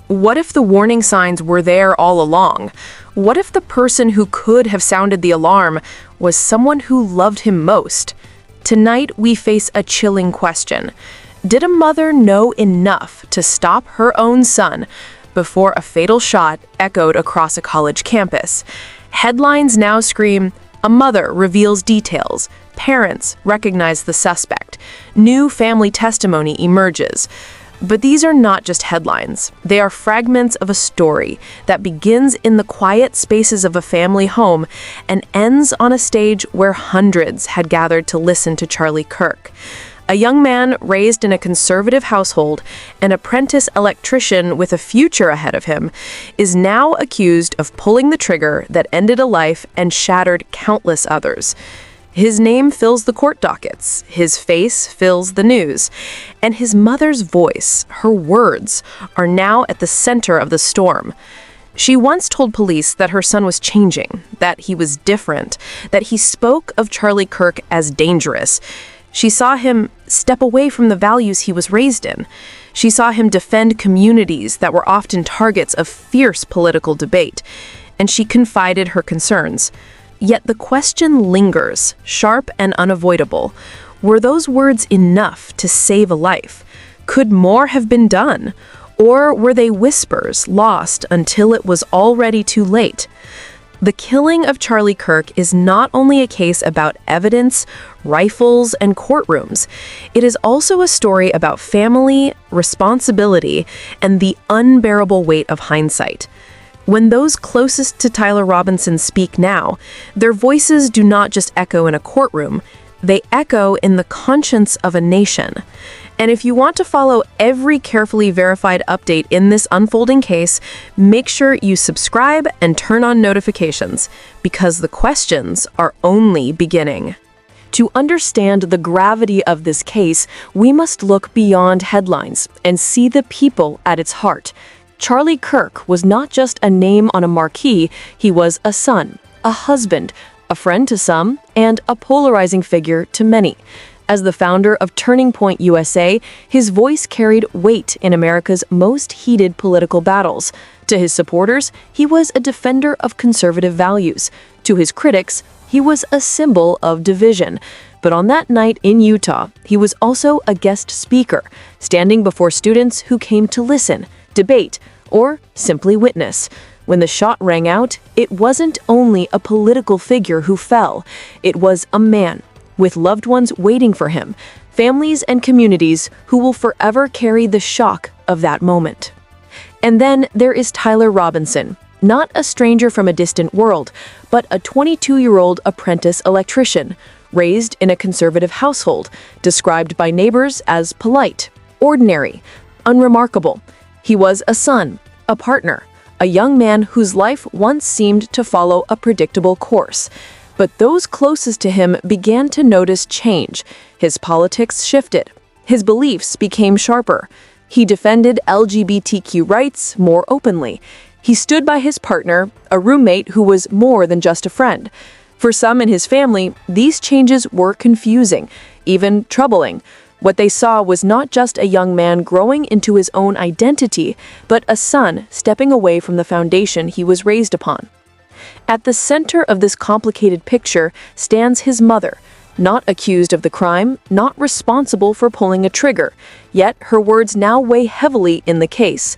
What if the warning signs were there all along? What if the person who could have sounded the alarm was someone who loved him most? Tonight, we face a chilling question. Did a mother know enough to stop her own son before a fatal shot echoed across a college campus? Headlines now scream, "A mother reveals details. Parents recognize the suspect. New family testimony emerges." But these are not just headlines. They are fragments of a story that begins in the quiet spaces of a family home and ends on a stage where hundreds had gathered to listen to Charlie Kirk. A young man raised in a conservative household, an apprentice electrician with a future ahead of him, is now accused of pulling the trigger that ended a life and shattered countless others. His name fills the court dockets, his face fills the news, and his mother's voice, her words, are now at the center of the storm. She once told police that her son was changing, that he was different, that he spoke of Charlie Kirk as dangerous. She saw him step away from the values he was raised in. She saw him defend communities that were often targets of fierce political debate, and she confided her concerns. Yet the question lingers, sharp and unavoidable. Were those words enough to save a life? Could more have been done? Or were they whispers lost until it was already too late? The killing of Charlie Kirk is not only a case about evidence, rifles, and courtrooms. It is also a story about family, responsibility, and the unbearable weight of hindsight. When those closest to Tyler Robinson speak now, their voices do not just echo in a courtroom, they echo in the conscience of a nation. And if you want to follow every carefully verified update in this unfolding case, make sure you subscribe and turn on notifications, because the questions are only beginning. To understand the gravity of this case, we must look beyond headlines and see the people at its heart. Charlie Kirk was not just a name on a marquee, he was a son, a husband, a friend to some, and a polarizing figure to many. As the founder of Turning Point USA, his voice carried weight in America's most heated political battles. To his supporters, he was a defender of conservative values. To his critics, he was a symbol of division. But on that night in Utah, he was also a guest speaker, standing before students who came to listen, debate, or simply witness. When the shot rang out, it wasn't only a political figure who fell. It was a man, with loved ones waiting for him, families and communities who will forever carry the shock of that moment. And then there is Tyler Robinson, not a stranger from a distant world, but a 22-year-old apprentice electrician, raised in a conservative household, described by neighbors as polite, ordinary, unremarkable. He was a son, a partner, a young man whose life once seemed to follow a predictable course. But those closest to him began to notice change. His politics shifted. His beliefs became sharper. He defended LGBTQ rights more openly. He stood by his partner, a roommate who was more than just a friend. For some in his family, these changes were confusing, even troubling. What they saw was not just a young man growing into his own identity, but a son stepping away from the foundation he was raised upon. At the center of this complicated picture stands his mother, not accused of the crime, not responsible for pulling a trigger, yet her words now weigh heavily in the case.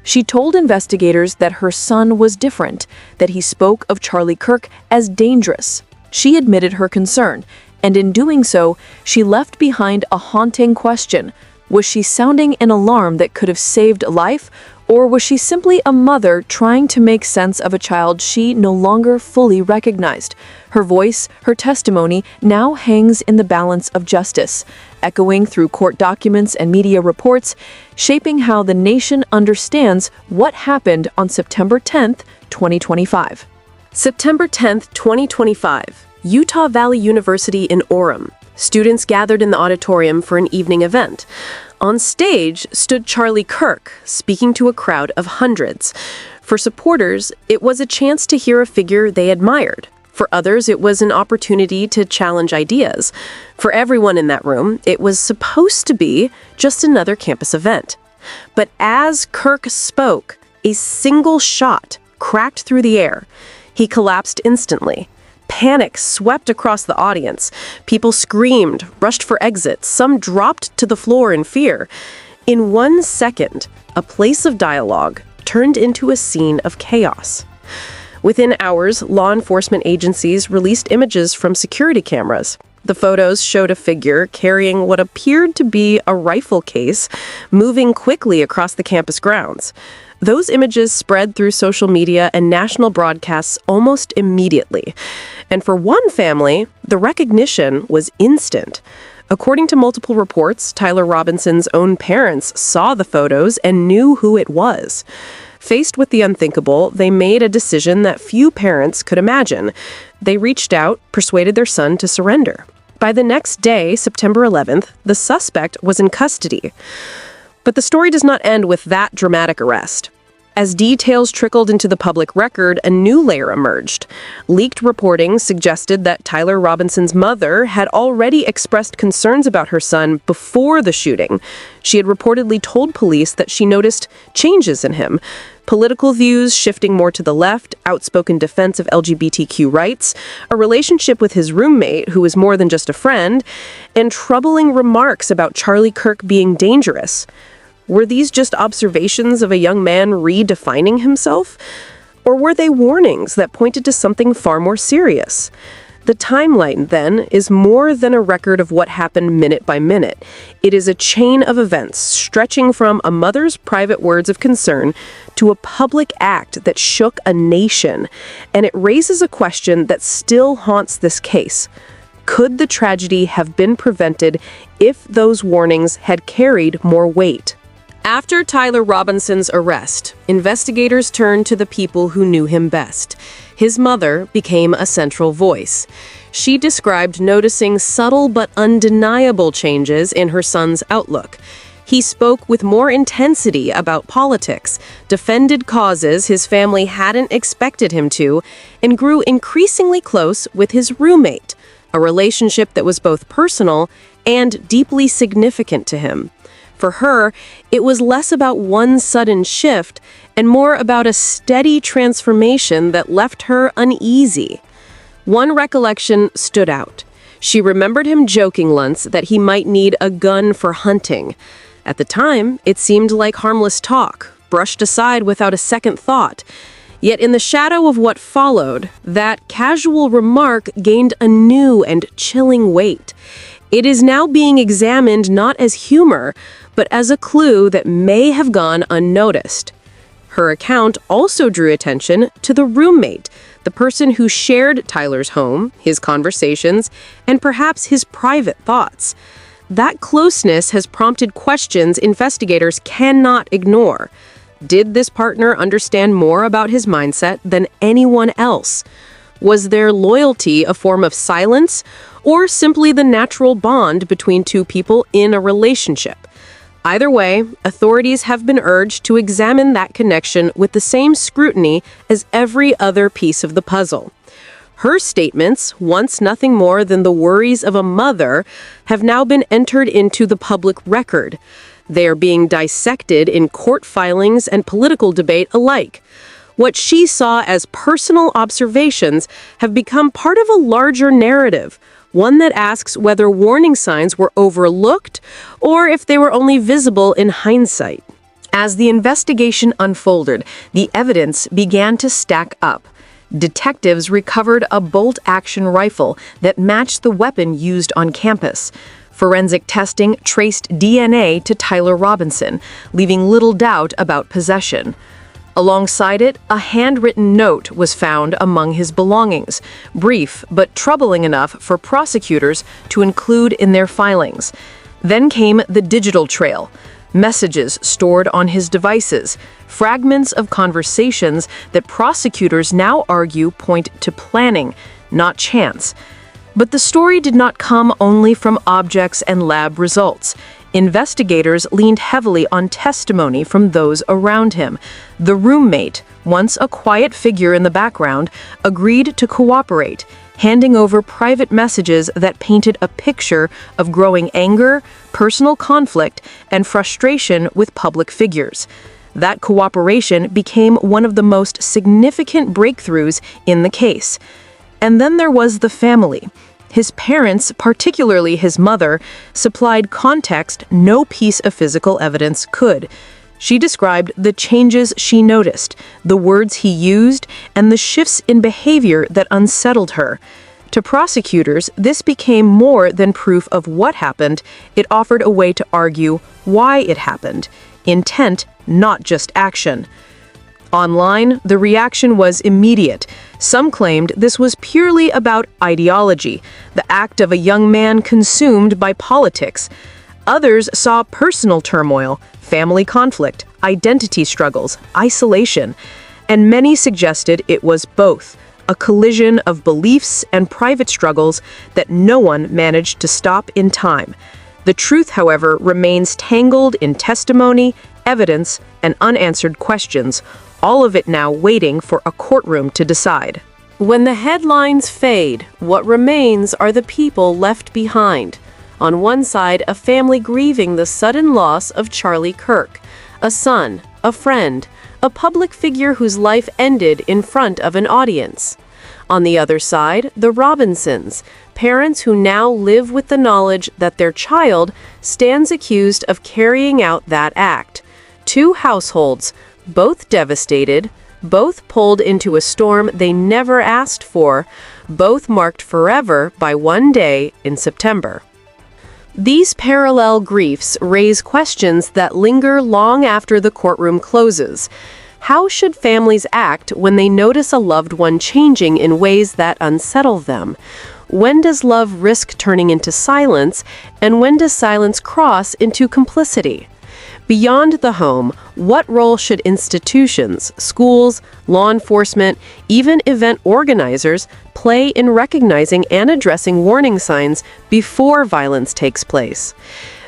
She told investigators that her son was different, that he spoke of Charlie Kirk as dangerous. She admitted her concern, and in doing so, she left behind a haunting question. Was she sounding an alarm that could have saved a life, or was she simply a mother trying to make sense of a child she no longer fully recognized? Her voice, her testimony, now hangs in the balance of justice, echoing through court documents and media reports, shaping how the nation understands what happened on September 10th, 2025. September 10th, 2025. Utah Valley University in Orem. Students gathered in the auditorium for an evening event. On stage stood Charlie Kirk, speaking to a crowd of hundreds. For supporters, it was a chance to hear a figure they admired. For others, it was an opportunity to challenge ideas. For everyone in that room, it was supposed to be just another campus event. But as Kirk spoke, a single shot cracked through the air. He collapsed instantly. Panic swept across the audience. People screamed, rushed for exits. Some dropped to the floor in fear. In 1 second, a place of dialogue turned into a scene of chaos. Within hours, law enforcement agencies released images from security cameras. The photos showed a figure carrying what appeared to be a rifle case, moving quickly across the campus grounds. Those images spread through social media and national broadcasts almost immediately. And for one family, the recognition was instant. According to multiple reports, Tyler Robinson's own parents saw the photos and knew who it was. Faced with the unthinkable, they made a decision that few parents could imagine. They reached out, persuaded their son to surrender. By the next day, September 11th, the suspect was in custody. But the story does not end with that dramatic arrest. As details trickled into the public record, a new layer emerged. Leaked reporting suggested that Tyler Robinson's mother had already expressed concerns about her son before the shooting. She had reportedly told police that she noticed changes in him. Political views shifting more to the left, outspoken defense of LGBTQ rights, a relationship with his roommate who was more than just a friend, and troubling remarks about Charlie Kirk being dangerous. Were these just observations of a young man redefining himself? Or were they warnings that pointed to something far more serious? The timeline, then, is more than a record of what happened minute by minute. It is a chain of events stretching from a mother's private words of concern to a public act that shook a nation. And it raises a question that still haunts this case. Could the tragedy have been prevented if those warnings had carried more weight? After Tyler Robinson's arrest, investigators turned to the people who knew him best. His mother became a central voice. She described noticing subtle but undeniable changes in her son's outlook. He spoke with more intensity about politics, defended causes his family hadn't expected him to, and grew increasingly close with his roommate, a relationship that was both personal and deeply significant to him. For her, it was less about one sudden shift and more about a steady transformation that left her uneasy. One recollection stood out. She remembered him joking once that he might need a gun for hunting. At the time, it seemed like harmless talk, brushed aside without a second thought. Yet in the shadow of what followed, that casual remark gained a new and chilling weight. It is now being examined not as humor, but as a clue that may have gone unnoticed. Her account also drew attention to the roommate, the person who shared Tyler's home, his conversations, and perhaps his private thoughts. That closeness has prompted questions investigators cannot ignore. Did this partner understand more about his mindset than anyone else? Was their loyalty a form of silence, or simply the natural bond between two people in a relationship? Either way, authorities have been urged to examine that connection with the same scrutiny as every other piece of the puzzle. Her statements, once nothing more than the worries of a mother, have now been entered into the public record. They are being dissected in court filings and political debate alike. What she saw as personal observations have become part of a larger narrative, one that asks whether warning signs were overlooked or if they were only visible in hindsight. As the investigation unfolded, the evidence began to stack up. Detectives recovered a bolt-action rifle that matched the weapon used on campus. Forensic testing traced DNA to Tyler Robinson, leaving little doubt about possession. Alongside it, a handwritten note was found among his belongings, brief but troubling enough for prosecutors to include in their filings. Then came the digital trail, messages stored on his devices, fragments of conversations that prosecutors now argue point to planning, not chance. But the story did not come only from objects and lab results. Investigators leaned heavily on testimony from those around him. The roommate, once a quiet figure in the background, agreed to cooperate. handing over private messages that painted a picture of growing anger, personal conflict, and frustration with public figures. That cooperation became one of the most significant breakthroughs in the case. And then there was the family. His parents, particularly his mother, supplied context no piece of physical evidence could. She described the changes she noticed, the words he used, and the shifts in behavior that unsettled her. To prosecutors, this became more than proof of what happened. It offered a way to argue why it happened. Intent, not just action. Online, the reaction was immediate. Some claimed this was purely about ideology, the act of a young man consumed by politics. Others saw personal turmoil, family conflict, identity struggles, isolation, and many suggested it was both, a collision of beliefs and private struggles that no one managed to stop in time. The truth, however, remains tangled in testimony, evidence, and unanswered questions, all of it now waiting for a courtroom to decide. When the headlines fade, what remains are the people left behind. On one side, a family grieving the sudden loss of Charlie Kirk, a son, a friend, a public figure whose life ended in front of an audience. On the other side, the Robinsons, parents who now live with the knowledge that their child stands accused of carrying out that act. Two households, both devastated, both pulled into a storm they never asked for, both marked forever by one day in September. These parallel griefs raise questions that linger long after the courtroom closes. How should families act when they notice a loved one changing in ways that unsettle them? When does love risk turning into silence, and when does silence cross into complicity? Beyond the home, what role should institutions, schools, law enforcement, even event organizers play in recognizing and addressing warning signs before violence takes place?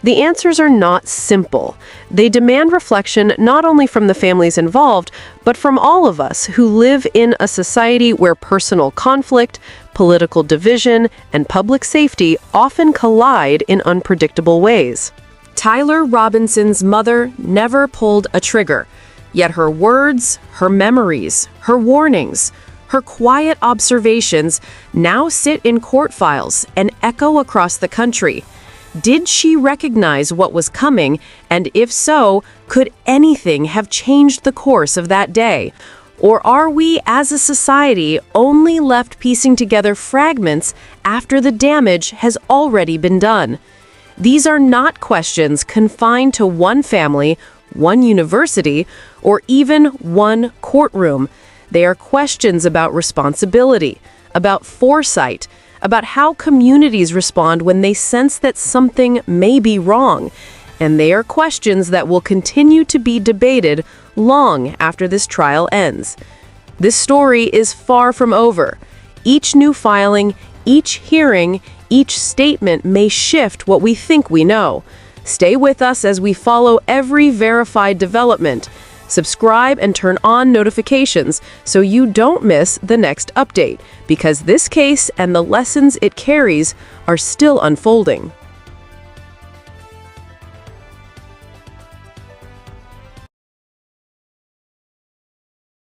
The answers are not simple. They demand reflection not only from the families involved, but from all of us who live in a society where personal conflict, political division, and public safety often collide in unpredictable ways. Tyler Robinson's mother never pulled a trigger, yet her words, her memories, her warnings, her quiet observations now sit in court files and echo across the country. Did she recognize what was coming, and if so, could anything have changed the course of that day? Or are we, as a society, only left piecing together fragments after the damage has already been done? These are not questions confined to one family, one university, or even one courtroom. They are questions about responsibility, about foresight, about how communities respond when they sense that something may be wrong. And they are questions that will continue to be debated long after this trial ends. This story is far from over. Each new filing, each hearing, each statement may shift what we think we know. Stay with us as we follow every verified development. Subscribe and turn on notifications so you don't miss the next update, because this case and the lessons it carries are still unfolding.